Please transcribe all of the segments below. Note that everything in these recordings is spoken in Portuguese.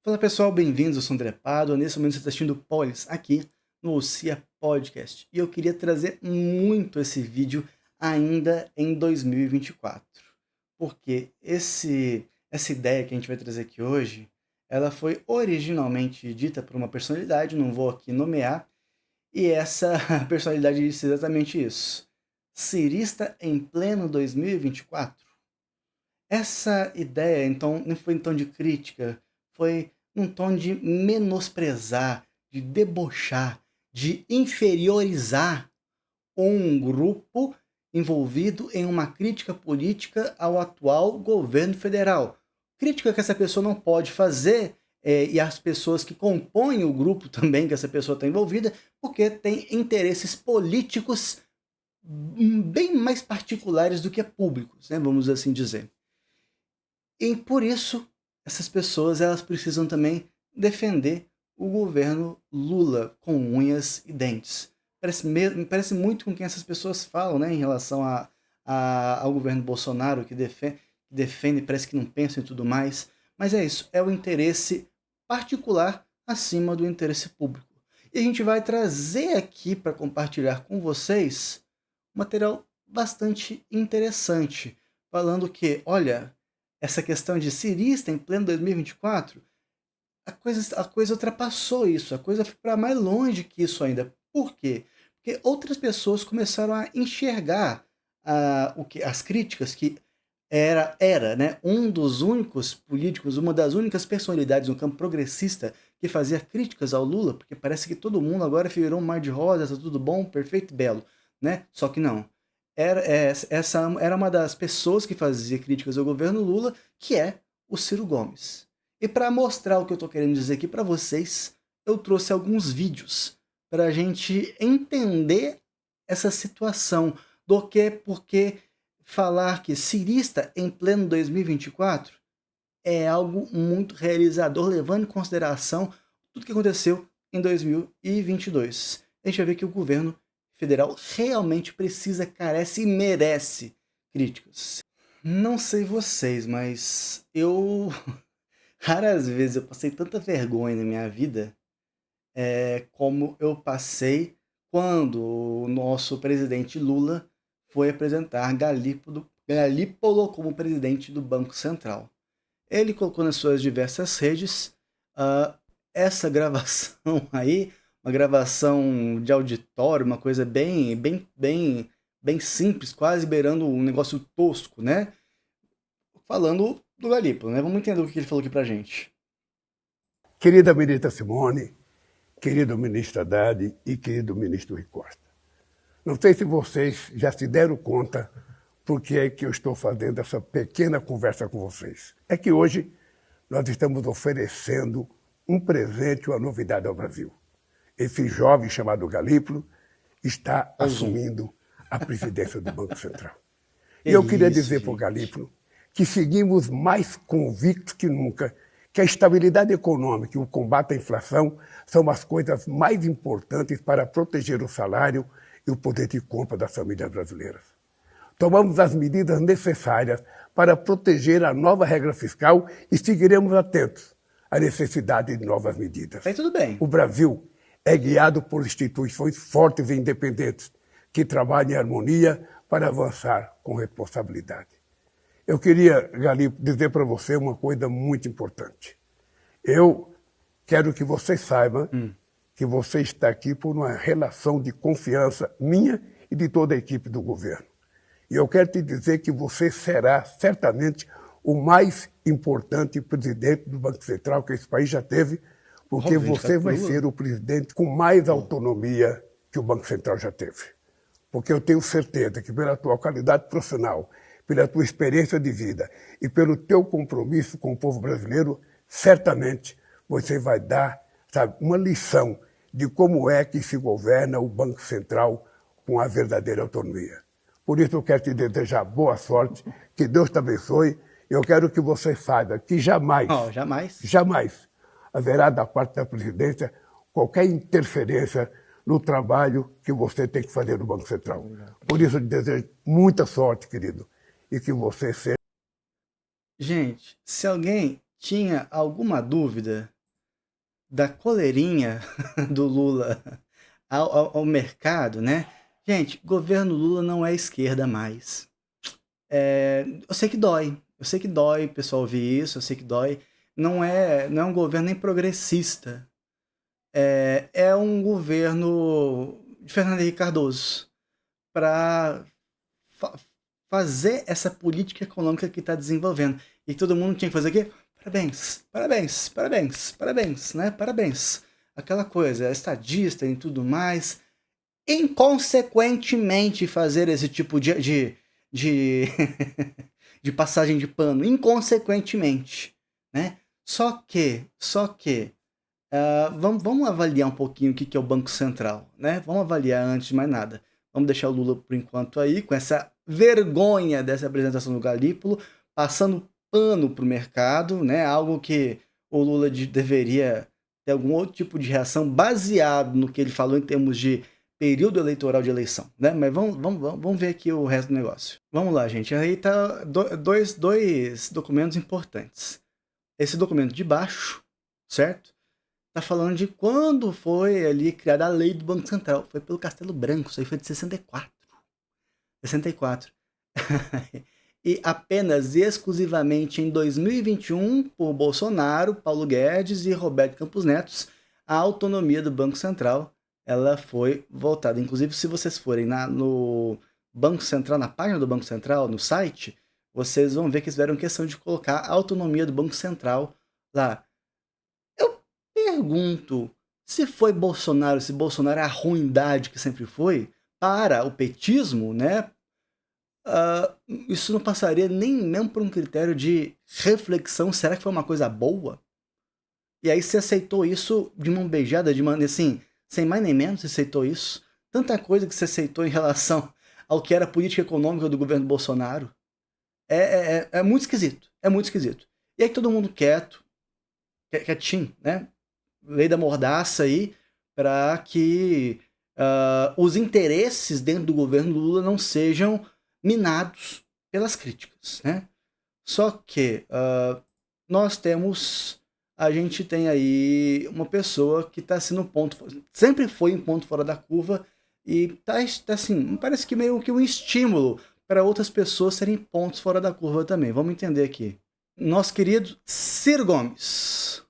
Fala pessoal, bem-vindos, eu sou o André Pádua. Nesse momento você está assistindo o Polis aqui no OCIA Podcast. E eu queria trazer muito esse vídeo ainda em 2024. Porque essa ideia que a gente vai trazer aqui hoje, ela foi originalmente dita por uma personalidade, não vou aqui nomear, e essa personalidade disse exatamente isso. Cirista em pleno 2024? Essa ideia, então, não foi em tom de crítica, foi num tom de menosprezar, de debochar, de inferiorizar um grupo envolvido em uma crítica política ao atual governo federal. Crítica que essa pessoa não pode fazer, e as pessoas que compõem o grupo também que essa pessoa está envolvida, porque tem interesses políticos bem mais particulares do que públicos, né, vamos assim dizer. E por isso, essas pessoas elas precisam também defender o governo Lula com unhas e dentes. Parece muito com quem essas pessoas falam, né, em relação ao governo Bolsonaro, que defende, parece que não pensa em tudo mais. Mas é isso, é o interesse particular acima do interesse público. E a gente vai trazer aqui para compartilhar com vocês um material bastante interessante, falando que, olha, essa questão de cirista em pleno 2024, a coisa ultrapassou isso, a coisa foi para mais longe que isso ainda. Por quê? Porque outras pessoas começaram a enxergar as críticas que era, né, um dos únicos políticos, uma das únicas personalidades no campo progressista que fazia críticas ao Lula, porque parece que todo mundo agora virou um mar de rosas, tá tudo bom, perfeito, belo, né? Só que não. Essa era uma das pessoas que fazia críticas ao governo Lula, que é o Ciro Gomes. E para mostrar o que eu estou querendo dizer aqui para vocês, eu trouxe alguns vídeos para a gente entender essa situação do que, porque falar que cirista em pleno 2024 é algo muito realizador, levando em consideração tudo que aconteceu em 2022. A gente vai ver que o governo federal realmente precisa, carece e merece críticas. Não sei vocês, mas eu raras vezes eu passei tanta vergonha na minha vida como eu passei quando o nosso presidente Lula foi apresentar Galípolo como presidente do Banco Central. Ele colocou nas suas diversas redes ah, essa gravação aí, uma gravação de auditório, uma coisa bem simples, quase beirando um negócio tosco, né? Falando do Galípolo, né? Vamos entender o que ele falou aqui pra gente. Querida ministra Simone, querido ministro Haddad e querido ministro Rui Costa. Não sei se vocês já se deram conta por que é que eu estou fazendo essa pequena conversa com vocês. É que hoje nós estamos oferecendo um presente, uma novidade ao Brasil. Esse jovem chamado Galípolo está Azul. assumindo a presidência do Banco Central. Que E eu queria isso, dizer para o gente. Galípolo que seguimos mais convictos que nunca que a estabilidade econômica e o combate à inflação são as coisas mais importantes para proteger o salário e o poder de compra das famílias brasileiras. Tomamos as medidas necessárias para proteger a nova regra fiscal e seguiremos atentos à necessidade de novas medidas. Aí tudo bem. O Brasil é guiado por instituições fortes e independentes que trabalham em harmonia para avançar com responsabilidade. Eu queria, Gali, dizer para você uma coisa muito importante. Eu quero que você saiba que você está aqui por uma relação de confiança minha e de toda a equipe do governo. E eu quero te dizer que você será certamente o mais importante presidente do Banco Central que esse país já teve, porque Óbvio, indicado você por vai Lula. ser o presidente com mais autonomia que o Banco Central já teve. Porque eu tenho certeza que pela tua qualidade profissional, pela tua experiência de vida e pelo teu compromisso com o povo brasileiro, certamente você vai dar, sabe, uma lição de como é que se governa o Banco Central com a verdadeira autonomia. Por isso eu quero te desejar boa sorte, que Deus te abençoe. Eu quero que você saiba que jamais, Ó, jamais. jamais haverá da parte da presidência qualquer interferência no trabalho que você tem que fazer no Banco Central. Por isso eu te desejo muita sorte, querido, e que você seja... Gente, se alguém tinha alguma dúvida da coleirinha do Lula ao mercado, né? Gente, governo Lula não é esquerda mais. Eu sei que dói o pessoal ouvir isso, eu sei que dói. Não é um governo nem progressista. É um governo de Fernando Henrique Cardoso para fa fazer essa política econômica que está desenvolvendo. E todo mundo tinha que fazer o quê? Parabéns, parabéns, parabéns, parabéns, né? Parabéns. Aquela coisa, estadista e tudo mais. Inconsequentemente fazer esse tipo de, de passagem de pano. Inconsequentemente, né? Só que, vamos avaliar um pouquinho o que é o Banco Central, né? Vamos avaliar antes de mais nada. Vamos deixar o Lula por enquanto aí, com essa vergonha dessa apresentação do Galípolo, passando pano para o mercado, né? Algo que o Lula deveria ter algum outro tipo de reação baseado no que ele falou em termos de período eleitoral de eleição, né? Mas vamos ver aqui o resto do negócio. Vamos lá, gente. Aí tá dois documentos importantes. Esse documento de baixo, certo? Tá falando de quando foi ali criada a lei do Banco Central. Foi pelo Castelo Branco, isso aí foi de 64. 64. E apenas e exclusivamente em 2021, por Bolsonaro, Paulo Guedes e Roberto Campos Neto, a autonomia do Banco Central ela foi voltada. Inclusive, se vocês forem no Banco Central, na página do Banco Central, no site, vocês vão ver que eles fizeram questão de colocar a autonomia do Banco Central lá. Eu pergunto, se foi Bolsonaro, se Bolsonaro é a ruindade que sempre foi, para o petismo, né? Isso não passaria nem mesmo por um critério de reflexão. Será que foi uma coisa boa? E aí você aceitou isso de mão beijada, de maneira assim, sem mais nem menos, você aceitou isso. Tanta coisa que você aceitou em relação ao que era a política econômica do governo Bolsonaro. É muito esquisito. É muito esquisito. E aí todo mundo quietinho, né? Lei da mordaça aí, para que os interesses dentro do governo Lula não sejam minados pelas críticas, né? Só que a gente tem aí uma pessoa que está sendo sempre foi um ponto fora da curva e tá assim, parece que meio que um estímulo para outras pessoas serem pontos fora da curva também. Vamos entender aqui. Nosso querido Ciro Gomes.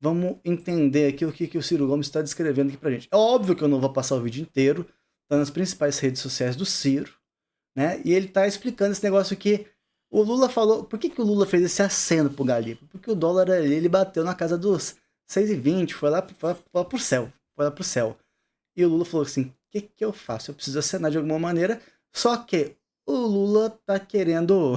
Vamos entender aqui o que o Ciro Gomes está descrevendo aqui pra gente. É óbvio que eu não vou passar o vídeo inteiro, tá nas principais redes sociais do Ciro, né? E ele tá explicando esse negócio que o Lula falou. Por que o Lula fez esse aceno pro Galípolo? Porque o dólar ali, ele bateu na casa dos 6,20, foi lá pro céu. Foi lá pro céu. E o Lula falou assim: o que eu faço? Eu preciso acenar de alguma maneira. Só que o Lula tá querendo.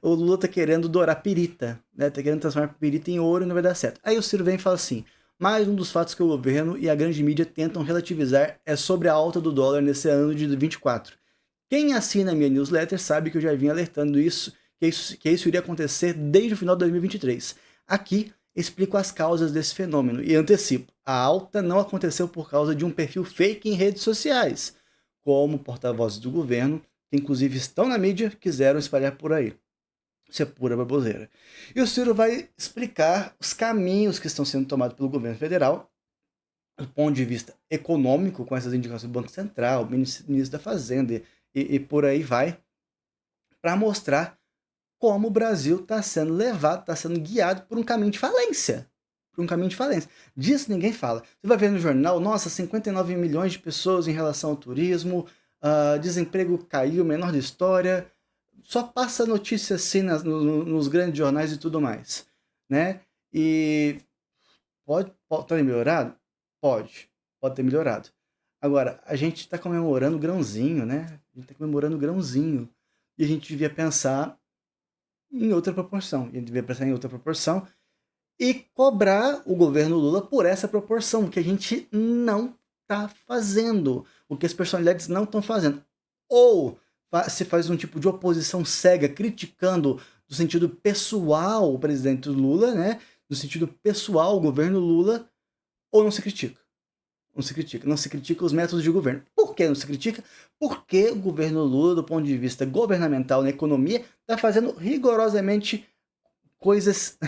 O Lula tá querendo dourar pirita, né? Tá querendo transformar pirita em ouro e não vai dar certo. Aí o Ciro vem e fala assim: mais um dos fatos que o governo e a grande mídia tentam relativizar é sobre a alta do dólar nesse ano de 24. Quem assina a minha newsletter sabe que eu já vim alertando que isso iria acontecer desde o final de 2023. Aqui explico as causas desse fenômeno e antecipo: a alta não aconteceu por causa de um perfil fake em redes sociais, como porta-vozes do governo, que inclusive estão na mídia, quiseram espalhar por aí. Isso é pura baboseira. E o Ciro vai explicar os caminhos que estão sendo tomados pelo governo federal, do ponto de vista econômico, com essas indicações do Banco Central, ministro da Fazenda e por aí vai, para mostrar como o Brasil está sendo levado, está sendo guiado por um caminho de falência. Disso ninguém fala. Você vai ver no jornal, nossa, 59 milhões de pessoas em relação ao turismo, desemprego caiu, menor da história. Só passa notícia assim nos grandes jornais e tudo mais, né? E pode ter melhorado? Pode ter melhorado. Agora, a gente está comemorando grãozinho, né? A gente está comemorando grãozinho. E a gente devia pensar em outra proporção. E cobrar o governo Lula por essa proporção, que a gente não está fazendo. O que as personalidades não estão fazendo. Ou se faz um tipo de oposição cega, criticando no sentido pessoal o presidente Lula, né? No sentido pessoal o governo Lula, ou não se critica. não se critica. Não se critica os métodos de governo. Por que não se critica? Porque o governo Lula, do ponto de vista governamental na economia, está fazendo rigorosamente coisas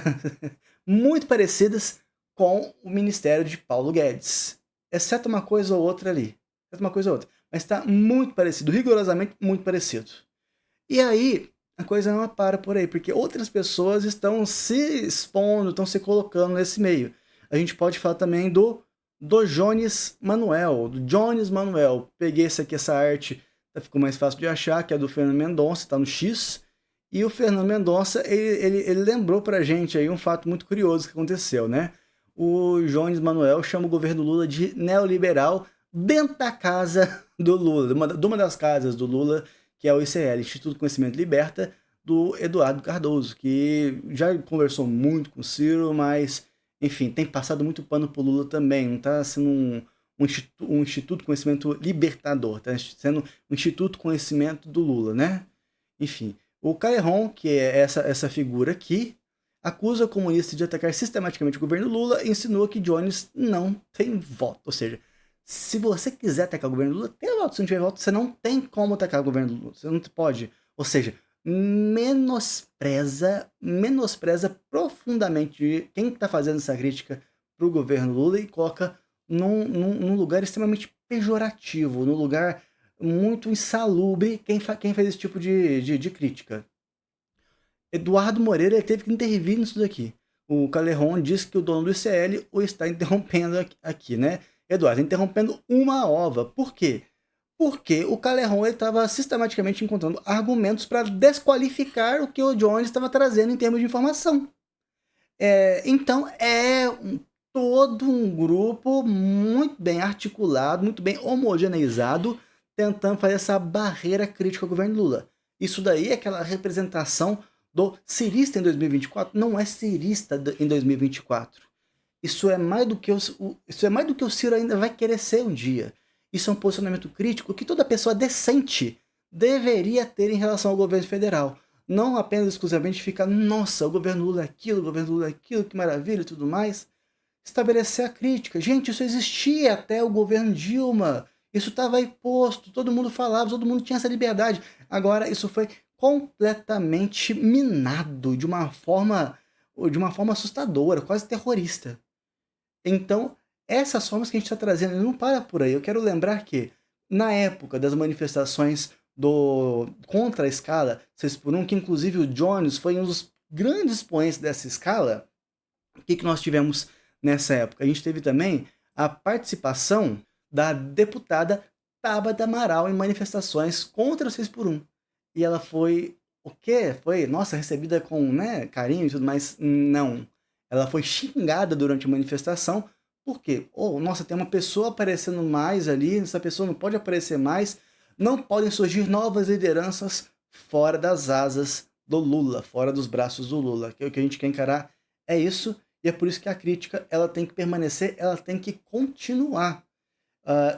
muito parecidas com o ministério de Paulo Guedes. Exceto uma coisa ou outra ali. Exceto uma coisa ou outra. Mas está muito parecido, rigorosamente muito parecido. E aí, a coisa não para por aí, porque outras pessoas estão se expondo, estão se colocando nesse meio. A gente pode falar também do Jones Manuel, do Jones Manuel. Peguei essa arte, ficou mais fácil de achar, que é do Fernando Mendonça, está no X. E o Fernando Mendonça, ele lembrou pra gente aí um fato muito curioso que aconteceu, né? O Jones Manuel chama o governo Lula de neoliberal dentro da casa do Lula, de uma das casas do Lula, que é o ICL, Instituto de Conhecimento Liberta, do Eduardo Cardoso, que já conversou muito com o Ciro, mas, enfim, tem passado muito pano pro Lula também, não está sendo um Instituto de Conhecimento Libertador, está sendo um Instituto de Conhecimento do Lula, né? Enfim, o Caleron, que é essa figura aqui, acusa o comunista de atacar sistematicamente o governo Lula e insinua que Jones não tem voto. Ou seja, se você quiser atacar o governo Lula, tem voto. Se não tiver voto, você não tem como atacar o governo Lula. Você não pode. Ou seja, menospreza profundamente quem está fazendo essa crítica para o governo Lula e coloca num lugar extremamente pejorativo, num lugar muito insalubre quem fez esse tipo de crítica. Eduardo Moreira teve que intervir nisso daqui. O Caleron disse que o dono do ICL o está interrompendo aqui, né? Eduardo, interrompendo uma ova. Por quê? Porque o Caleron estava sistematicamente encontrando argumentos para desqualificar o que o Jones estava trazendo em termos de informação. Então, todo um grupo muito bem articulado, muito bem homogeneizado, tentando fazer essa barreira crítica ao governo Lula. Isso daí é aquela representação do cirista em 2024, não é cirista em 2024. Isso é mais do que o Ciro ainda vai querer ser um dia. Isso é um posicionamento crítico que toda pessoa decente deveria ter em relação ao governo federal. Não apenas exclusivamente ficar, nossa, o governo Lula é aquilo, que maravilha e tudo mais. Estabelecer a crítica. Gente, isso existia até o governo Dilma. Isso estava aí posto, todo mundo falava, todo mundo tinha essa liberdade. Agora, isso foi completamente minado de uma forma assustadora, quase terrorista. Então, essas formas que a gente está trazendo, não para por aí. Eu quero lembrar que, na época das manifestações contra a escala 6x1, que inclusive o Jones foi um dos grandes expoentes dessa escala, o que nós tivemos nessa época? A gente teve também a participação da deputada Tabata Amaral em manifestações contra o 6x1. E ela foi, o quê? Foi, nossa, recebida com carinho e tudo mais? Não. Ela foi xingada durante a manifestação. Por quê? Nossa, tem uma pessoa aparecendo mais ali, essa pessoa não pode aparecer mais. Não podem surgir novas lideranças fora das asas do Lula, fora dos braços do Lula. O que a gente quer encarar é isso, e é por isso que a crítica ela tem que permanecer, ela tem que continuar.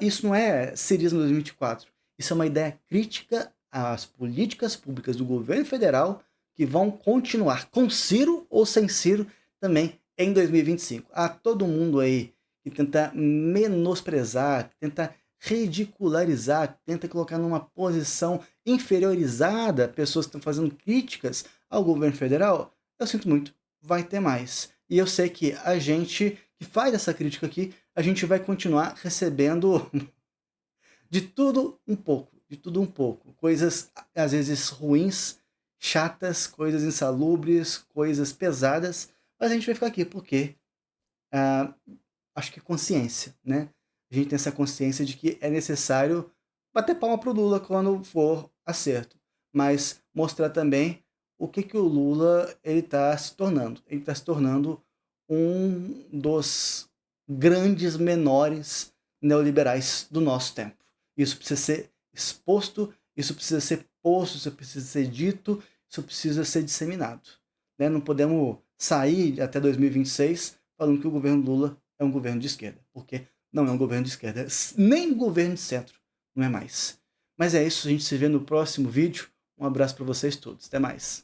Isso não é cirismo 2024, isso é uma ideia crítica às políticas públicas do governo federal que vão continuar com Ciro ou sem Ciro também em 2025. Há todo mundo aí que tenta menosprezar, que tenta ridicularizar, que tenta colocar numa posição inferiorizada pessoas que estão fazendo críticas ao governo federal. Eu sinto muito, vai ter mais. E eu sei que a gente que faz essa crítica aqui, a gente vai continuar recebendo de tudo um pouco. Coisas, às vezes, ruins, chatas, coisas insalubres, coisas pesadas, mas a gente vai ficar aqui porque acho que é consciência, né? A gente tem essa consciência de que é necessário bater palma pro Lula quando for acerto, mas mostrar também o que o Lula ele está se tornando. Ele está se tornando um dos grandes menores neoliberais do nosso tempo. Isso precisa ser exposto, isso precisa ser posto, isso precisa ser dito, isso precisa ser disseminado. Né? Não podemos sair até 2026 falando que o governo Lula é um governo de esquerda, porque não é um governo de esquerda, nem governo de centro, não é mais. Mas é isso, a gente se vê no próximo vídeo. Um abraço para vocês todos, até mais.